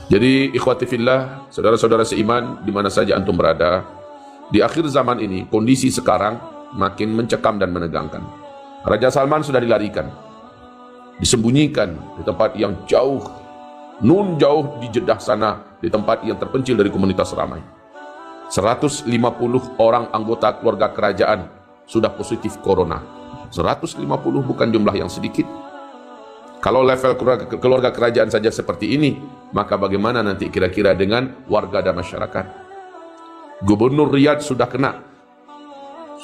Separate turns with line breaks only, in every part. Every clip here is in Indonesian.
Jadi ikhwati fillah, saudara-saudara seiman di mana saja antum berada, di akhir zaman ini kondisi sekarang makin mencekam dan menegangkan. Raja Salman sudah dilarikan, disembunyikan di tempat yang jauh, jauh di Jeddah sana, di tempat yang terpencil dari komunitas ramai. 150 orang anggota keluarga kerajaan sudah positif corona. 150 bukan jumlah yang sedikit. Kalau level keluarga kerajaan saja seperti ini, maka bagaimana nanti kira-kira dengan warga dan masyarakat? Gubernur Riyadh sudah kena.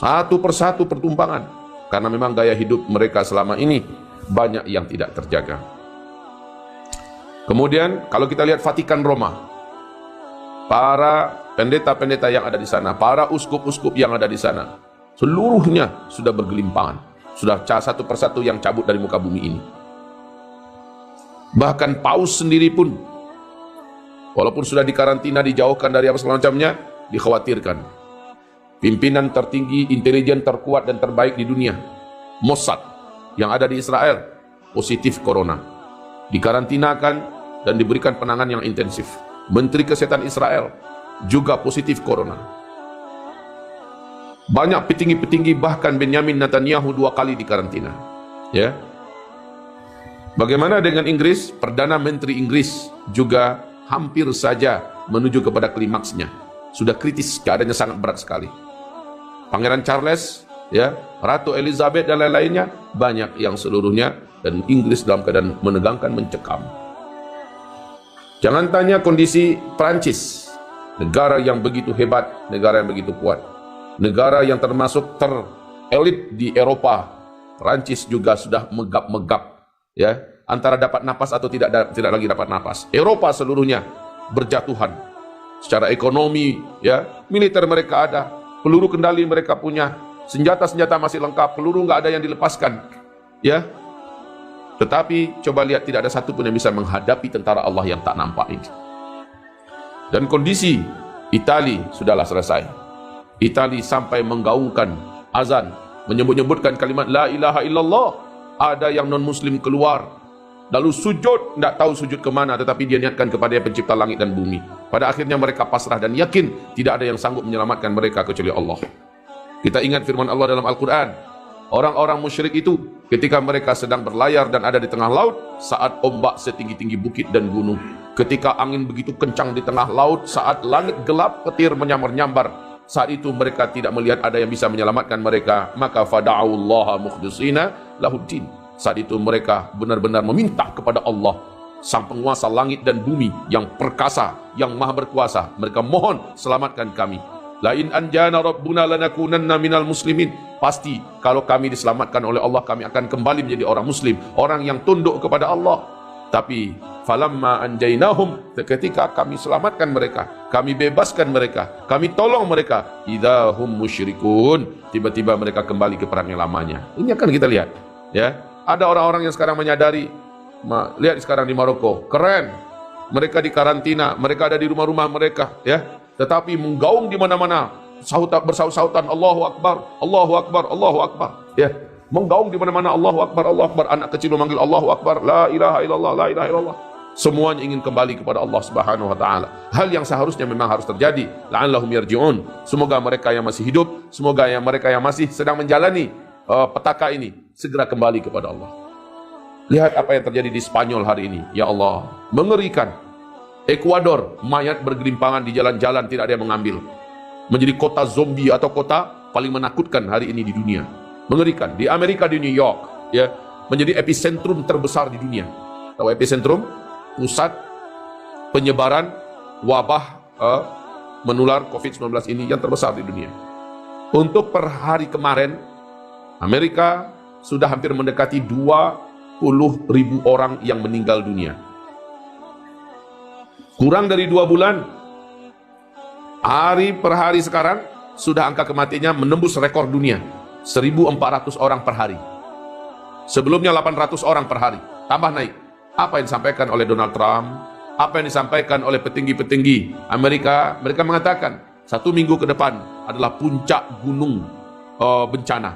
Satu persatu pertumpangan. Karena memang gaya hidup mereka selama ini banyak yang tidak terjaga. Kemudian kalau kita lihat Vatikan Roma, para pendeta-pendeta yang ada di sana, para uskup-uskup yang ada di sana, seluruhnya sudah bergelimpangan. Sudah satu persatu yang cabut dari muka bumi ini. Bahkan paus sendiri pun, walaupun sudah dikarantina, dijauhkan dari apa segala macamnya, dikhawatirkan. Pimpinan tertinggi, intelijen terkuat dan terbaik di dunia, Mossad, yang ada di Israel, positif corona. Dikarantinakan dan diberikan penanganan yang intensif. Menteri Kesehatan Israel juga positif corona. Banyak petinggi-petinggi, bahkan Benyamin Netanyahu 2 kali dikarantina. Ya. Bagaimana dengan Inggris? Perdana Menteri Inggris juga hampir saja menuju kepada klimaksnya. Sudah kritis, keadaannya sangat berat sekali. Pangeran Charles, ya, Ratu Elizabeth dan lain-lainnya, banyak yang seluruhnya, dan Inggris dalam keadaan menegangkan, mencekam. Jangan tanya kondisi Prancis, negara yang begitu hebat, negara yang begitu kuat, negara yang termasuk terelit di Eropa. Prancis juga sudah megap-megap, ya, antara dapat napas atau tidak lagi dapat napas. Eropa seluruhnya berjatuhan secara ekonomi, ya, militer mereka ada, peluru kendali mereka punya, senjata-senjata masih lengkap, peluru nggak ada yang dilepaskan, ya. Tetapi coba lihat, tidak ada satu pun yang bisa menghadapi tentara Allah yang tak nampak ini. Dan kondisi Italia sudahlah selesai. Italia sampai menggaungkan azan, menyebut-nyebutkan kalimat la ilaha illallah. Ada yang non-muslim keluar, lalu sujud, tidak tahu sujud kemana, tetapi dia niatkan kepada yang pencipta langit dan bumi. Pada akhirnya mereka pasrah dan yakin tidak ada yang sanggup menyelamatkan mereka kecuali Allah. Kita ingat firman Allah dalam Al-Quran, orang-orang musyrik itu ketika mereka sedang berlayar dan ada di tengah laut, saat ombak setinggi-tinggi bukit dan gunung, ketika angin begitu kencang di tengah laut, saat langit gelap, petir menyambar-nyambar, saat itu mereka tidak melihat ada yang bisa menyelamatkan mereka, maka fada'ullaha mukhlishina lahuddin. Saat itu mereka benar-benar meminta kepada Allah, sang penguasa langit dan bumi yang perkasa, yang maha berkuasa. Mereka mohon, selamatkan kami. La in anjana rabbuna lanakunanna minal muslimin. Pasti kalau kami diselamatkan oleh Allah, kami akan kembali menjadi orang muslim, orang yang tunduk kepada Allah. Tapi falamma anjainahum, ketika kami selamatkan mereka, kami bebaskan mereka, kami tolong mereka, idahum musyrikun, tiba-tiba mereka kembali ke perang yang lamanya. Ini akan kita lihat, ya. Ada orang-orang yang sekarang menyadari, lihat sekarang di Maroko, keren, mereka dikarantina, mereka ada di rumah-rumah mereka, ya, tetapi menggaung di mana-mana, bersaut-sautan Allahu Akbar, Allahu Akbar, Allahu Akbar, ya. Menggaung di mana-mana Allahu Akbar, Allahu Akbar. Anak kecil memanggil Allahu Akbar, la ilaha illallah, la ilaha illallah. Semuanya ingin kembali kepada Allah Subhanahu wa taala. Hal yang seharusnya memang harus terjadi. La'allahum yarji'un. Semoga mereka yang masih hidup, semoga mereka yang masih sedang menjalani petaka ini segera kembali kepada Allah. Lihat apa yang terjadi di Spanyol hari ini. Ya Allah, mengerikan. Ekuador, mayat bergelimpangan di jalan-jalan, tidak ada yang mengambil. Menjadi kota zombie atau kota paling menakutkan hari ini di dunia. Mengerikan. Di Amerika, di New York, ya, menjadi epicentrum terbesar di dunia. Tahu epicentrum? Pusat penyebaran wabah menular COVID-19 ini yang terbesar di dunia. Untuk per hari kemarin, Amerika sudah hampir mendekati 20.000 orang yang meninggal dunia. Kurang dari 2 bulan, hari per hari sekarang, sudah angka kematiannya menembus rekor dunia. 1.400 orang per hari. Sebelumnya 800 orang per hari. Tambah naik. Apa yang disampaikan oleh Donald Trump, apa yang disampaikan oleh petinggi-petinggi Amerika, mereka mengatakan 1 minggu ke depan adalah puncak gunung bencana,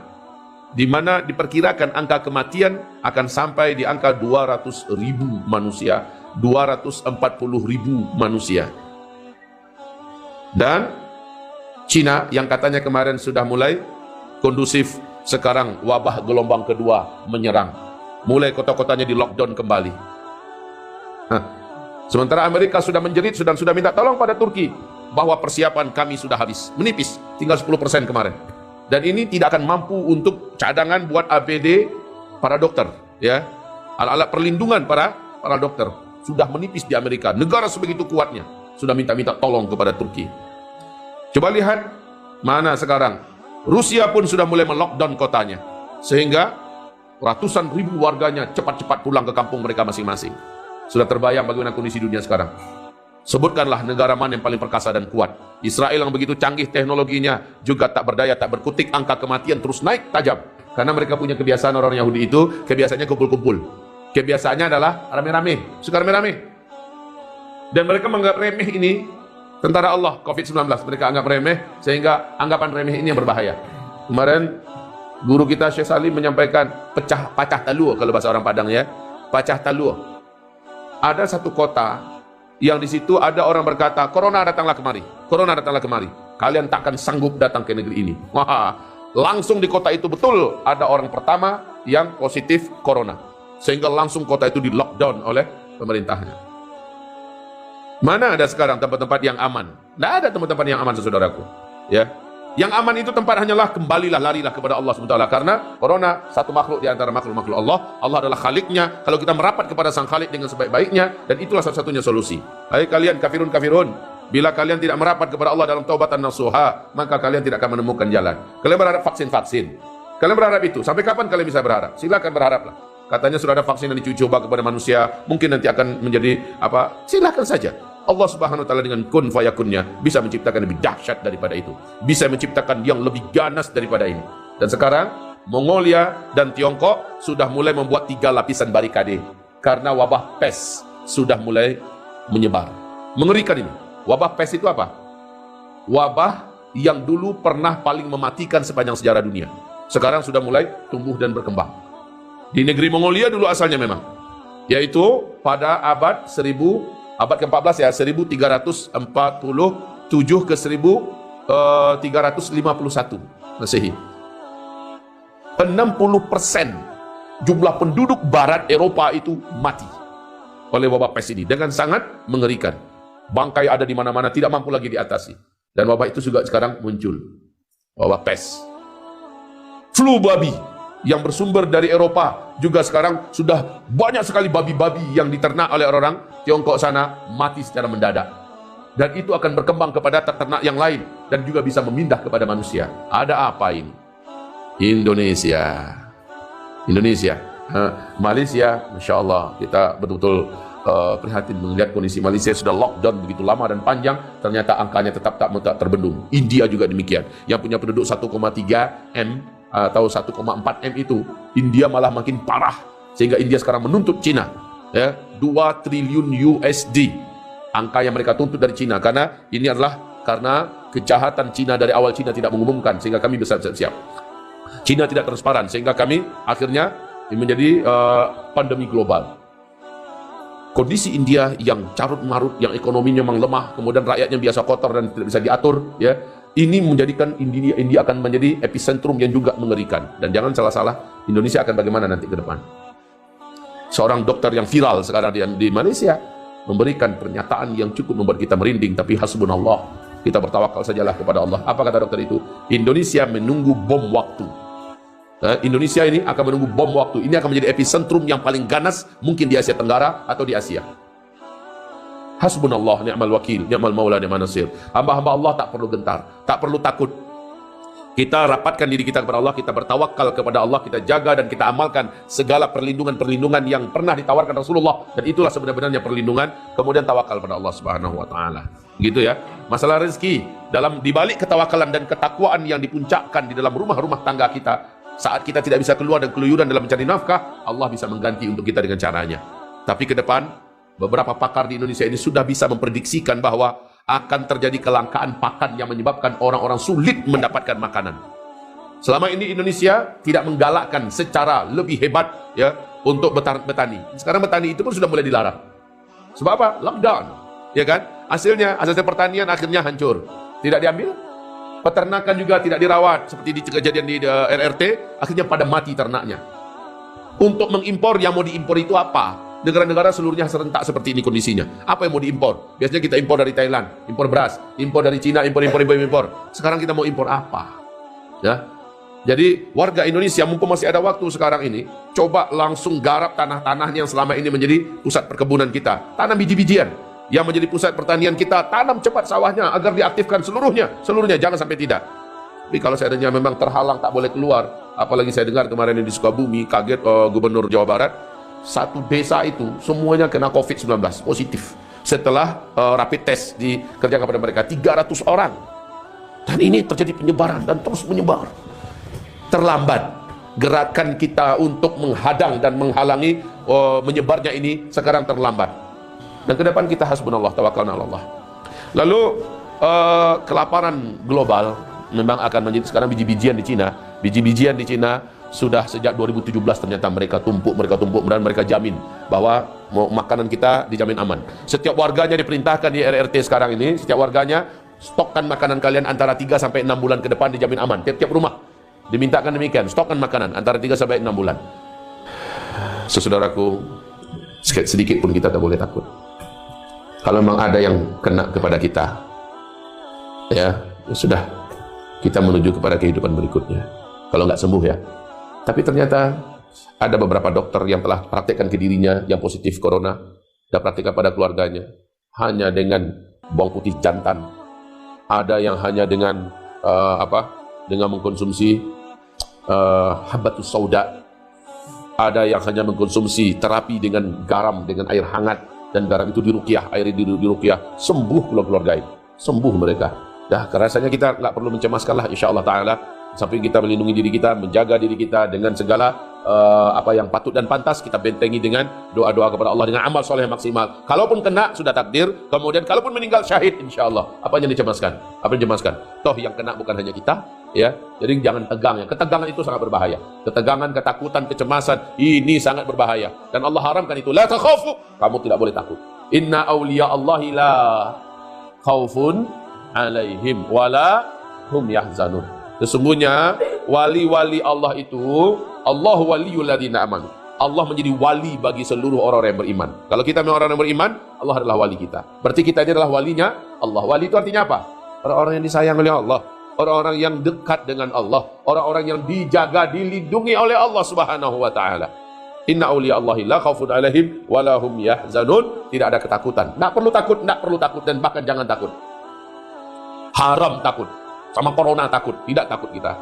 di mana diperkirakan angka kematian akan sampai di angka 200.000 manusia 240.000 manusia. Dan Cina yang katanya kemarin sudah mulai kondusif, sekarang wabah gelombang kedua menyerang. Mulai kota-kotanya di lockdown kembali. Sementara Amerika sudah menjerit dan sudah minta tolong pada Turki bahwa persiapan kami sudah habis, menipis, tinggal 10% kemarin. Dan ini tidak akan mampu untuk cadangan buat APD para dokter, ya. Alat-alat perlindungan para dokter sudah menipis di Amerika. Negara sebegitu kuatnya sudah minta-minta tolong kepada Turki. Coba lihat mana sekarang. Rusia pun sudah mulai melockdown kotanya, sehingga ratusan ribu warganya cepat-cepat pulang ke kampung mereka masing-masing. Sudah terbayang bagaimana kondisi dunia sekarang. Sebutkanlah negara mana yang paling perkasa dan kuat. Israel yang begitu canggih teknologinya juga tak berdaya, tak berkutik, angka kematian terus naik tajam. Karena mereka punya kebiasaan, orang Yahudi itu kebiasaannya kumpul-kumpul. Kebiasaannya adalah rame-rame, suka rame-rame. Dan mereka menganggap remeh ini tentara Allah, COVID-19. Mereka anggap remeh, sehingga anggapan remeh ini yang berbahaya. Kemarin guru kita Syekh Salim menyampaikan pacah talur, kalau bahasa orang Padang, ya, pacah talur. Ada satu kota yang di situ ada orang berkata, corona datanglah kemari, corona datanglah kemari, kalian takkan sanggup datang ke negeri ini. Wah, langsung di kota itu betul ada orang pertama yang positif corona, sehingga langsung kota itu di lockdown oleh pemerintahnya. Mana ada sekarang tempat-tempat yang aman? Tidak ada tempat-tempat yang aman, saudaraku. Ya, yang aman itu tempat hanyalah kembalilah, larilah kepada Allah SWT. Karena corona satu makhluk di antara makhluk-makhluk Allah. Allah adalah Khaliknya. Kalau kita merapat kepada Sang Khalik dengan sebaik-baiknya, dan itulah satu-satunya solusi. Hai kalian kafirun, bila kalian tidak merapat kepada Allah dalam taubatan nasuha, maka kalian tidak akan menemukan jalan. Kalian berharap vaksin. Kalian berharap itu. Sampai kapan kalian bisa berharap? Silakan berharaplah. Katanya sudah ada vaksin yang diuji coba kepada manusia, mungkin nanti akan menjadi apa? Silakan saja. Allah Subhanahu wa taala dengan kun fayakunnya bisa menciptakan lebih dahsyat daripada itu. Bisa menciptakan yang lebih ganas daripada ini. Dan sekarang Mongolia dan Tiongkok sudah mulai membuat 3 lapisan barikade karena wabah pes sudah mulai menyebar. Mengerikan ini. Wabah pes itu apa? Wabah yang dulu pernah paling mematikan sepanjang sejarah dunia. Sekarang sudah mulai tumbuh dan berkembang. Di negeri Mongolia dulu asalnya memang, yaitu pada abad ke-14 ya, 1347 ke 1351 Masehi. 60% jumlah penduduk barat Eropa itu mati oleh wabah pes ini dengan sangat mengerikan. Bangkai ada di mana-mana, tidak mampu lagi diatasi. Dan wabah itu juga sekarang muncul, wabah pes. Flu babi yang bersumber dari Eropa juga sekarang sudah banyak sekali babi-babi yang diternak oleh orang Tiongkok sana mati secara mendadak. Dan itu akan berkembang kepada ternak yang lain dan juga bisa memindah kepada manusia. Ada apa ini? Indonesia. Malaysia, Masya Allah, kita betul-betul prihatin melihat kondisi Malaysia sudah lockdown begitu lama dan panjang, ternyata angkanya tetap tak terbendung. India juga demikian, yang punya penduduk 1,3 M atau 1,4 M itu, India malah makin parah, sehingga India sekarang menuntut Cina, ya, 2 triliun USD, angka yang mereka tuntut dari Cina, karena ini adalah karena kejahatan Cina dari awal. Cina tidak mengumumkan, sehingga kami bisa siap-siap. Cina tidak transparan, sehingga kami akhirnya menjadi pandemi global. Kondisi India yang carut-marut, yang ekonominya memang lemah, kemudian rakyatnya biasa kotor dan tidak bisa diatur, ya, ini menjadikan India akan menjadi epicentrum yang juga mengerikan. Dan jangan salah-salah, Indonesia akan bagaimana nanti ke depan. Seorang dokter yang viral sekarang di Malaysia memberikan pernyataan yang cukup membuat kita merinding, tapi hasbunallah, kita bertawakal sajalah kepada Allah. Apa kata dokter itu? Indonesia menunggu bom waktu. Indonesia ini akan menunggu bom waktu. Ini akan menjadi epicentrum yang paling ganas mungkin di Asia Tenggara atau di Asia. Hasbunallah ni'mal wakil, ni'mal maula, ni'mal nasir. Hamba-hamba Allah tak perlu gentar, tak perlu takut. Kita rapatkan diri kita kepada Allah, kita bertawakal kepada Allah, kita jaga dan kita amalkan segala perlindungan-perlindungan yang pernah ditawarkan Rasulullah, dan itulah sebenarnya perlindungan. Kemudian tawakal pada Allah Subhanahu wa taala. Gitu ya. Masalah rezeki, dalam dibalik ketawakalan dan ketakwaan yang dipuncakkan di dalam rumah-rumah tangga kita, saat kita tidak bisa keluar dan keluyuran dalam mencari nafkah, Allah bisa mengganti untuk kita dengan caranya. Tapi ke depan, beberapa pakar di Indonesia ini sudah bisa memprediksikan bahwa akan terjadi kelangkaan pakan yang menyebabkan orang-orang sulit mendapatkan makanan. Selama ini Indonesia tidak menggalakkan secara lebih hebat, ya, untuk bertani. Sekarang bertani itu pun sudah mulai dilarang. Sebab apa? Lockdown. Ya kan? Hasil pertanian akhirnya hancur. Tidak diambil. Peternakan juga tidak dirawat. Seperti di kejadian di RRT, akhirnya pada mati ternaknya. Untuk mengimpor, yang mau diimpor itu apa? Negara-negara seluruhnya serentak seperti ini kondisinya. Apa yang mau diimpor? Biasanya kita impor dari Thailand, impor beras, impor dari Cina, impor. Sekarang kita mau impor apa? Ya. Jadi warga Indonesia mumpung masih ada waktu sekarang ini, coba langsung garap tanah-tanahnya yang selama ini menjadi pusat perkebunan kita. Tanam biji-bijian yang menjadi pusat pertanian kita, tanam cepat sawahnya agar diaktifkan seluruhnya, jangan sampai tidak. Tapi kalau seandainya memang terhalang tak boleh keluar, apalagi saya dengar kemarin di Sukabumi, kaget Gubernur Jawa Barat, satu desa itu semuanya kena COVID-19 positif. Setelah rapid test dikerjakan kepada mereka 300 orang. Dan ini terjadi penyebaran dan terus menyebar. Terlambat gerakan kita untuk menghadang dan menghalangi menyebarnya ini sekarang terlambat. Dan ke depan kita hasbunallah tawakkalna 'alallah. Lalu kelaparan global memang akan menjadi sekarang biji-bijian di Cina. Biji-bijian di Cina sudah sejak 2017 ternyata mereka tumpuk dan mereka jamin bahwa makanan kita dijamin aman. Setiap warganya diperintahkan di RRT sekarang ini, setiap warganya stokkan makanan kalian antara 3 sampai 6 bulan ke depan dijamin aman. Tiap-tiap rumah dimintakan demikian, stokkan makanan antara 3 sampai 6 bulan. Saudaraku, sedikit pun kita tak boleh takut. Kalau memang ada yang kena kepada kita, ya sudah, kita menuju kepada kehidupan berikutnya. Kalau nggak sembuh ya. Tapi ternyata ada beberapa dokter yang telah praktekkan ke dirinya yang positif corona, dan praktekkan pada keluarganya hanya dengan bawang putih jantan. Ada yang hanya dengan dengan mengkonsumsi habatus sauda. Ada yang hanya mengkonsumsi terapi dengan garam, dengan air hangat, dan garam itu diruqyah, air diruqyah, sembuh keluarga itu, sembuh mereka. Dah, rasanya kita nggak perlu mencemaskanlah, insyaallah taala. Sampai kita melindungi diri kita, menjaga diri kita dengan segala apa yang patut dan pantas, kita bentengi dengan doa-doa kepada Allah, dengan amal soleh yang maksimal. Kalaupun kena sudah takdir, kemudian kalaupun meninggal syahid insyaallah. Apa yang dicemaskan? Apa yang dicemaskan? Toh yang kena bukan hanya kita, ya. Jadi jangan tegang ya. Ketegangan itu sangat berbahaya. Ketegangan, ketakutan, kecemasan ini sangat berbahaya. Dan Allah haramkan itu. La takhafu, kamu tidak boleh takut. Inna awliya Allahi la khaufun alaihim wala hum yahzanun. Sesungguhnya wali-wali Allah itu, Allahu waliyul ladzina amanu. Allah menjadi wali bagi seluruh orang-orang yang beriman. Kalau kita memang orang yang beriman, Allah adalah wali kita. Berarti kita ini adalah walinya Allah. Wali itu artinya apa? Orang-orang yang disayang oleh Allah, orang-orang yang dekat dengan Allah, orang-orang yang dijaga, dilindungi oleh Allah Subhanahu wa taala. Inna awliya Allahi la khaufun alaihim wa la hum yahzanun. Tidak ada ketakutan. Tidak perlu takut dan bahkan jangan takut. Haram takut. Sama corona takut, tidak takut kita.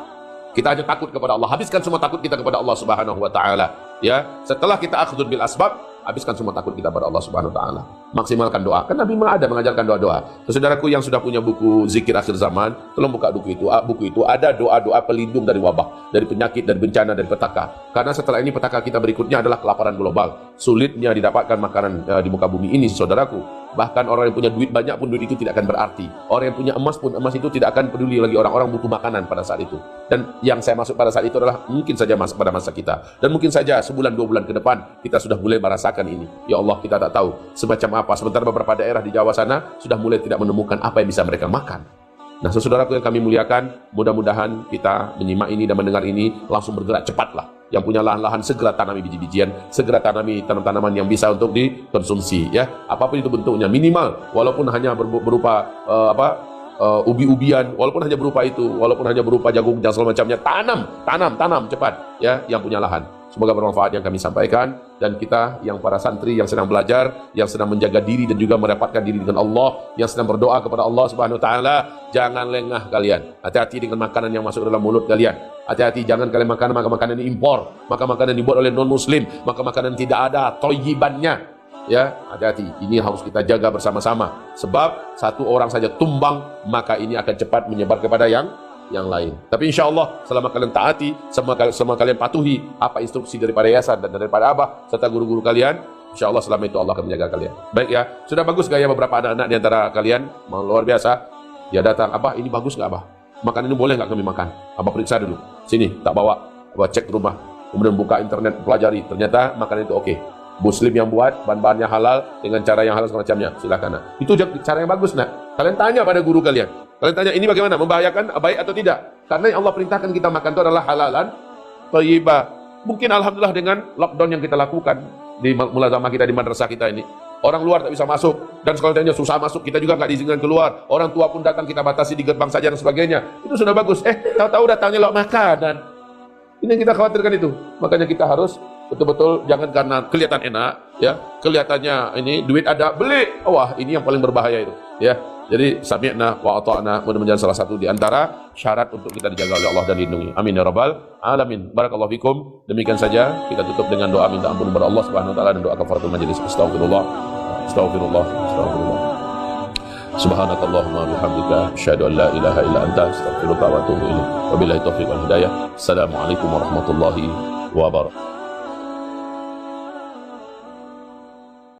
Kita hanya takut kepada Allah. Habiskan semua takut kita kepada Allah Subhanahu wa taala. Ya, setelah kita akhdud bil asbab, habiskan semua takut kita kepada Allah Subhanahu wa taala. Maksimalkan doa. Kan Nabi ada mengajarkan doa-doa. Saudaraku yang sudah punya buku Zikir Akhir Zaman, tolong buka buku itu. Buku itu ada doa-doa pelindung dari wabah, dari penyakit, dari bencana, dari petaka. Karena setelah ini petaka kita berikutnya adalah kelaparan global. Sulitnya didapatkan makanan di muka bumi ini, saudaraku. Bahkan orang yang punya duit banyak pun duit itu tidak akan berarti. Orang yang punya emas pun emas itu tidak akan peduli lagi. Orang-orang butuh makanan pada saat itu. Dan yang saya maksud pada saat itu adalah mungkin saja pada masa kita. Dan mungkin saja sebulan 2 bulan ke depan kita sudah mulai merasakan ini. Ya Allah, kita tak tahu semacam apa. Sementara beberapa daerah di Jawa sana sudah mulai tidak menemukan apa yang bisa mereka makan. Nah, saudaraku yang kami muliakan, mudah-mudahan kita menyimak ini dan mendengar ini langsung bergerak cepatlah. Yang punya lahan-lahan segera tanami biji-bijian, segera tanami tanam-tanaman yang bisa untuk dikonsumsi, ya. Apapun itu bentuknya, minimal walaupun hanya berupa ubi-ubian, walaupun hanya berupa itu, walaupun hanya berupa jagung dan segala macamnya, tanam cepat, ya, yang punya lahan. Semoga bermanfaat yang kami sampaikan, dan kita yang para santri yang sedang belajar, yang sedang menjaga diri dan juga merapatkan diri dengan Allah, yang sedang berdoa kepada Allah Subhanahu wa taala, jangan lengah kalian. Hati-hati dengan makanan yang masuk dalam mulut kalian. Hati-hati, jangan kalian makan makanan ini impor, makanan dibuat oleh non muslim, makanan tidak ada thayyibannya. Ya, hati-hati. Ini harus kita jaga bersama-sama. Sebab satu orang saja tumbang, maka ini akan cepat menyebar kepada yang lain. Tapi insya Allah selama kalian taati, selama kalian patuhi apa instruksi daripada yayasan dan daripada abah serta guru-guru kalian, insya Allah selama itu Allah akan menjaga kalian. Baik ya, sudah bagus gak ya beberapa anak-anak di antara kalian? Luar biasa. Dia datang, abah ini bagus gak abah? Makan ini boleh gak kami makan? Abah periksa dulu. Sini, tak bawa. Abah cek rumah. Kemudian buka internet, pelajari. Ternyata makanan itu oke. Muslim yang buat, bahan-bahannya halal, dengan cara yang halal semacamnya. Silakan. Nah. Itu cara yang bagus, nak. Kalian tanya pada guru kalian. Kalian tanya, ini bagaimana? Membahayakan, baik atau tidak? Karena yang Allah perintahkan kita makan itu adalah halalan, thayyibah. Mungkin alhamdulillah dengan lockdown yang kita lakukan di mulazamah kita, di madrasah kita ini, orang luar tak bisa masuk, dan sekolahnya susah masuk, kita juga nggak diizinkan keluar. Orang tua pun datang, kita batasi di gerbang saja dan sebagainya. Itu sudah bagus. Tahu-tahu datangnya lok makanan. Ini yang kita khawatirkan itu. Makanya kita harus betul-betul jangan karena kelihatan enak, ya, kelihatannya ini duit ada, beli. Wah, ini yang paling berbahaya itu, ya. Jadi sami'na wa ata'na, mudah-mudahan salah satu di antara syarat untuk kita dijaga oleh Allah dan dilindungi. Amin ya rabbal alamin. Barakallahu fikum. Demikian saja kita tutup dengan doa minta ampun kepada Allah Subhanahu wa taala dan doa kafaratul majelis. Astagfirullah. Astagfirullah. Astagfirullah. Subhanakallahumma bihamdika asyhadu an la ilaha illa anta astaghfiruka wa atubu ilaik. Wabillahi taufiq wal hidayah. Assalamualaikum warahmatullahi wabarakatuh.